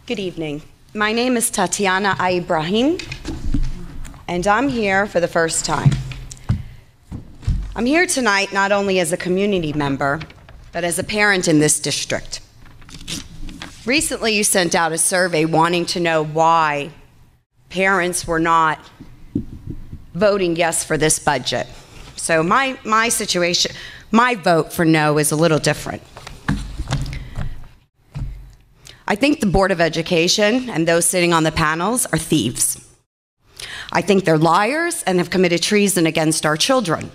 Good evening. My name is Tatiana Ibrahim, and I'm here for the first time. I'm here tonight not only as a community member, but as a parent in this district. Recently, you sent out a survey wanting to know why parents were not voting yes for this budget. So my situation, my vote for no is a little different. I think the Board of Education and those sitting on the panels are thieves. I think they're liars and have committed treason against our children.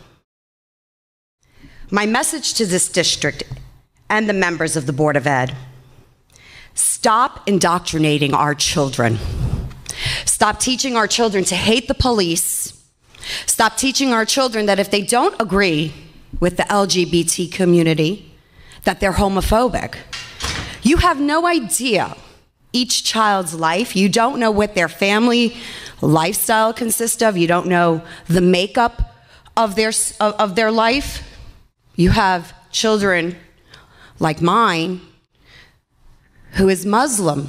My message to this district and the members of the Board of Ed: stop indoctrinating our children. Stop teaching our children to hate the police. Stop teaching our children that if they don't agree with the LGBT community, that they're homophobic. You have no idea each child's life. You don't know what their family lifestyle consists of. You don't know the makeup of their life. You have children like mine who is Muslim,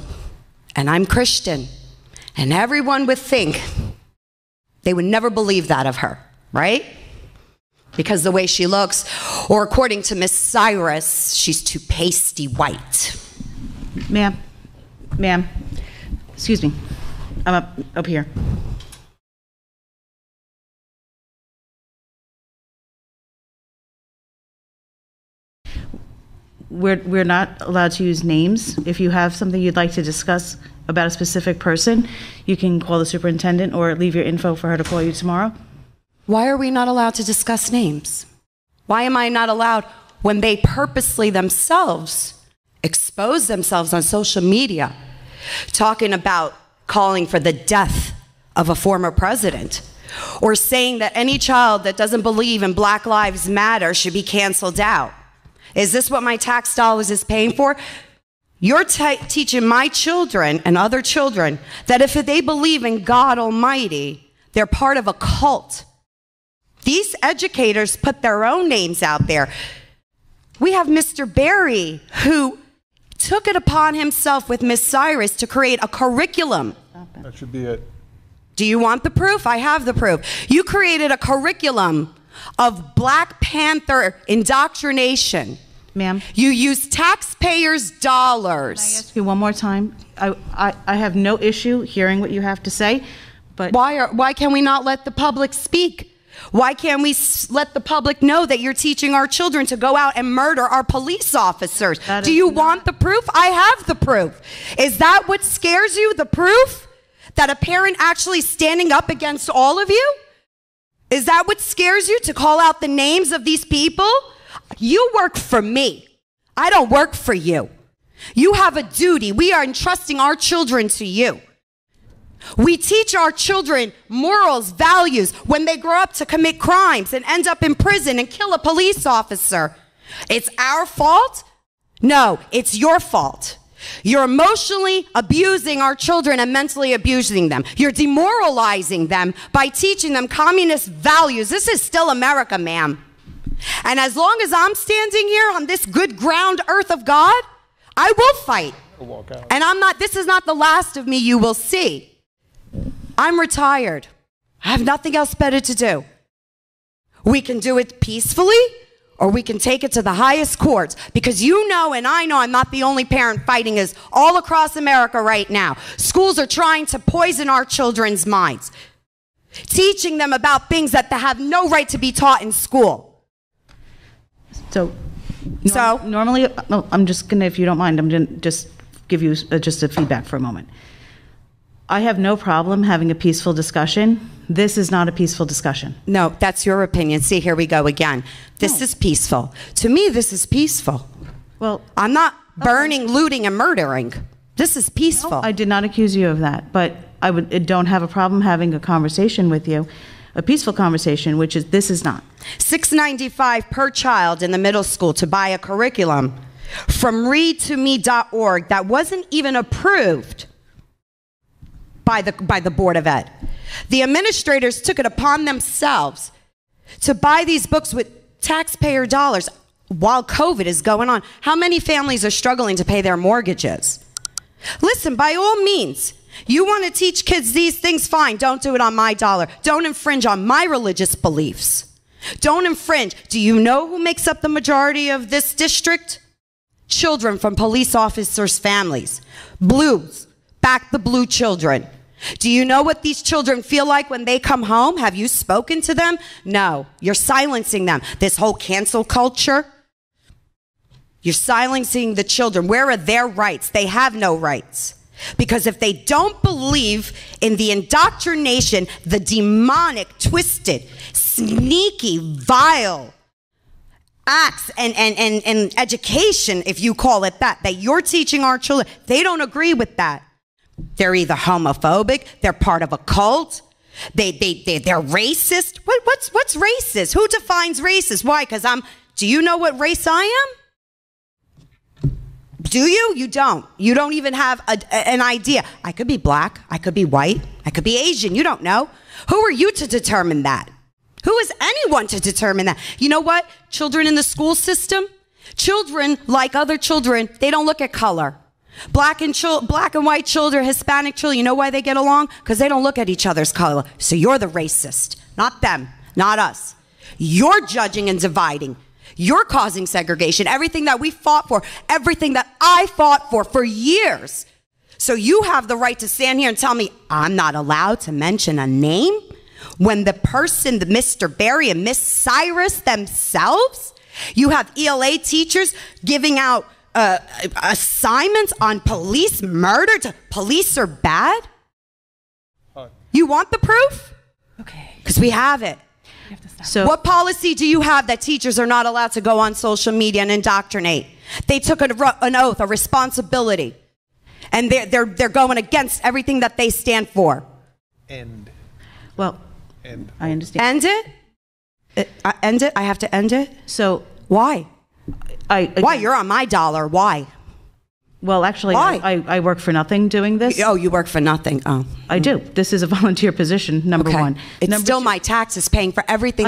and I'm Christian, and everyone would think, they would never believe that of her, right? Because the way she looks, or according to Miss Cyrus, she's too pasty white. Ma'am, excuse me, I'm up here. We're not allowed to use names. If you have something you'd like to discuss about a specific person, you can call the superintendent or leave your info for her to call you tomorrow. Why are we not allowed to discuss names? Why am I not allowed when they purposely themselves expose themselves on social media, talking about calling for the death of a former president, or saying that any child that doesn't believe in Black Lives Matter should be canceled out? Is this what my tax dollars is paying for? You're teaching my children and other children that if they believe in God Almighty, they're part of a cult. These educators put their own names out there. We have Mr. Berry, who took it upon himself with Miss Cyrus to create a curriculum. That should be it. Do you want the proof? I have the proof. You created a curriculum of Black Panther indoctrination. Ma'am? You use taxpayers' dollars. Can I ask you one more time? I have no issue hearing what you have to say, but why can we not let the public speak? Why can't we let the public know that you're teaching our children to go out and murder our police officers? Do you want the proof? I have the proof. Is that what scares you, the proof? That a parent actually standing up against all of you? Is that what scares you, to call out the names of these people? You work for me. I don't work for you. You have a duty. We are entrusting our children to you. We teach our children morals, values, when they grow up to commit crimes and end up in prison and kill a police officer. It's our fault? No, it's your fault. You're emotionally abusing our children and mentally abusing them. You're demoralizing them by teaching them communist values. This is still America, ma'am. And as long as I'm standing here on this good ground earth of God, I will fight. And this is not the last of me you will see. I'm retired. I have nothing else better to do. We can do it peacefully, or we can take it to the highest courts, because you know and I know I'm not the only parent fighting this all across America right now. Schools are trying to poison our children's minds, teaching them about things that they have no right to be taught in school. Normally, I'm just gonna, if you don't mind, I'm gonna just give you just a feedback for a moment. I have no problem having a peaceful discussion. This is not a peaceful discussion. No, that's your opinion. See, here we go again. This is peaceful. To me, this is peaceful. Well, I'm not burning, looting, and murdering. This is peaceful. No, I did not accuse you of that, but I don't have a problem having a conversation with you, a peaceful conversation, which is, this is not. $6.95 per child in the middle school to buy a curriculum from readtome.org that wasn't even approved by the Board of Ed. The administrators took it upon themselves to buy these books with taxpayer dollars while COVID is going on. How many families are struggling to pay their mortgages? Listen, by all means, you want to teach kids these things, fine. Don't do it on my dollar. Don't infringe on my religious beliefs. Don't infringe. Do you know who makes up the majority of this district? Children from police officers' families. Blues. Back the blue children. Do you know what these children feel like when they come home? Have you spoken to them? No. You're silencing them. This whole cancel culture. You're silencing the children. Where are their rights? They have no rights. Because if they don't believe in the indoctrination, the demonic, twisted, sneaky, vile acts and education, if you call it that you're teaching our children, they don't agree with that. They're either homophobic, they're part of a cult, they're racist. What's racist? Who defines racist? Why? Because do you know what race I am? Do you? You don't. You don't even have an idea. I could be black. I could be white. I could be Asian. You don't know. Who are you to determine that? Who is anyone to determine that? You know what? Children in the school system, children like other children, they don't look at color. Black and white children, Hispanic children, you know why they get along? Because they don't look at each other's color. So you're the racist, not them, not us. You're judging and dividing. You're causing segregation, everything that we fought for, everything that I fought for years. So you have the right to stand here and tell me I'm not allowed to mention a name when the person, the Mr. Barry and Miss Cyrus themselves, you have ELA teachers giving out assignments on police murder. Police are bad? You want the proof? Okay. Because we have it. So what policy do you have that teachers are not allowed to go on social media and indoctrinate? They took an oath, a responsibility, and they're going against everything that they stand for. End. I End understand. it? End it? I have to end it? So why? Why? You're on my dollar. Why? Well, actually, I work for nothing doing this. Oh, you work for nothing. Oh, I do. This is a volunteer position, number one. It's still my taxes paying for everything.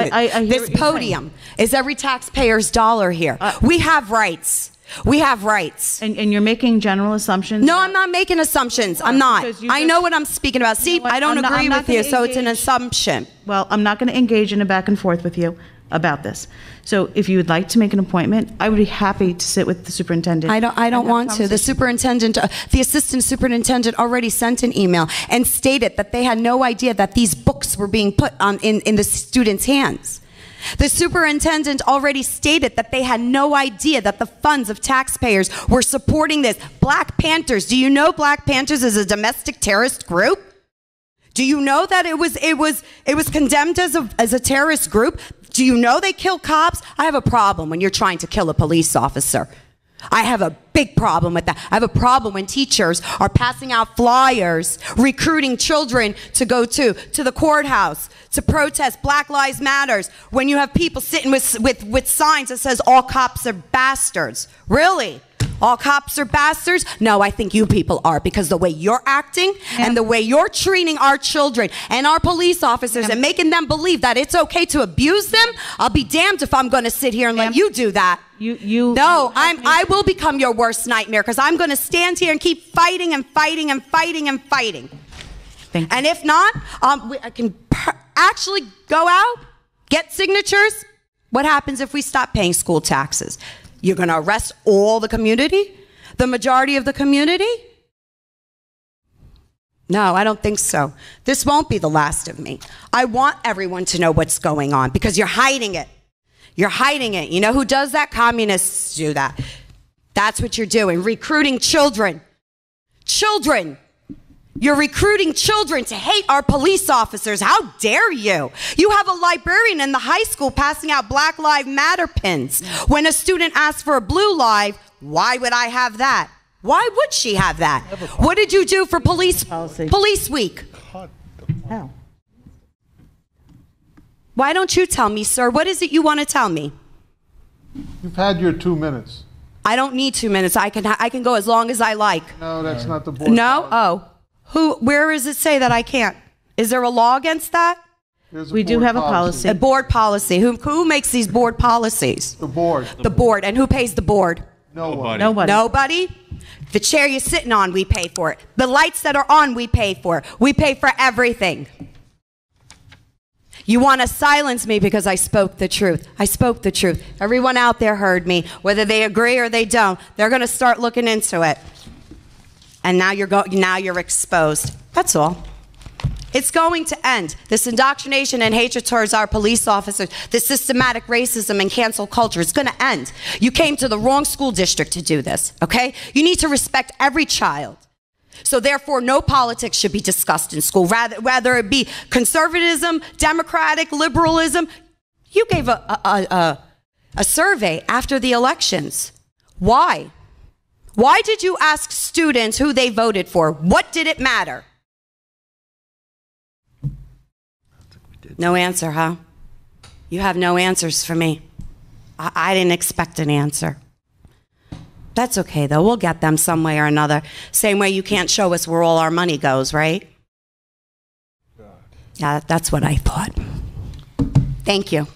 This podium is every taxpayer's dollar here. We have rights. We have rights. And you're making general assumptions? No, I'm not making assumptions. I'm not. I know what I'm speaking about. See, I don't agree with you, so it's an assumption. Well, I'm not going to engage in a back and forth with you about this. So if you would like to make an appointment, I would be happy to sit with the superintendent. I don't want to. The superintendent, the assistant superintendent already sent an email and stated that they had no idea that these books were being put in the students' hands. The superintendent already stated that they had no idea that the funds of taxpayers were supporting this. Black Panthers, do you know Black Panthers is a domestic terrorist group? Do you know that it was condemned as a terrorist group? Do you know they kill cops? I have a problem when you're trying to kill a police officer. I have a big problem with that. I have a problem when teachers are passing out flyers, recruiting children to go to the courthouse, to protest Black Lives Matters, when you have people sitting with signs that says all cops are bastards. Really? All cops are bastards? No, I think you people are, because the way you're acting and the way you're treating our children and our police officers and making them believe that it's okay to abuse them, I'll be damned if I'm going to sit here and let you do that. I will become your worst nightmare, because I'm going to stand here and keep fighting and fighting and fighting and fighting. Thank you. And if not, I can actually go out, get signatures. What happens if we stop paying school taxes? You're going to arrest all the community? The majority of the community? No, I don't think so. This won't be the last of me. I want everyone to know what's going on, because you're hiding it. You're hiding it. You know who does that? Communists do that. That's what you're doing. Recruiting children. Children. You're recruiting children to hate our police officers. How dare you? You have a librarian in the high school passing out Black Lives Matter pins. When a student asks for a blue live, why would I have that? Why would she have that? What did you do for police week? How? Why don't you tell me, sir? What is it you want to tell me? You've had your 2 minutes. I don't need 2 minutes. I can go as long as I like. No, that's not the board. No? Oh. Where does it say that I can't? Is there a law against that? We do have a policy. A board policy. Who makes these board policies? The board. The board. And who pays the board? No one. Nobody. Nobody? The chair you're sitting on, we pay for it. The lights that are on, we pay for. We pay for everything. You want to silence me because I spoke the truth. I spoke the truth. Everyone out there heard me. Whether they agree or they don't, they're going to start looking into it. And now you're exposed. That's all. It's going to end. This indoctrination and hatred towards our police officers, this systematic racism and cancel culture, it's going to end. You came to the wrong school district to do this, okay? You need to respect every child. So therefore, no politics should be discussed in school, whether it be conservatism, democratic, liberalism. You gave a survey after the elections. Why? Why did you ask students who they voted for? What did it matter? No answer, huh? You have no answers for me. I didn't expect an answer. That's okay, though. We'll get them some way or another. Same way you can't show us where all our money goes, right? Yeah, that's what I thought. Thank you.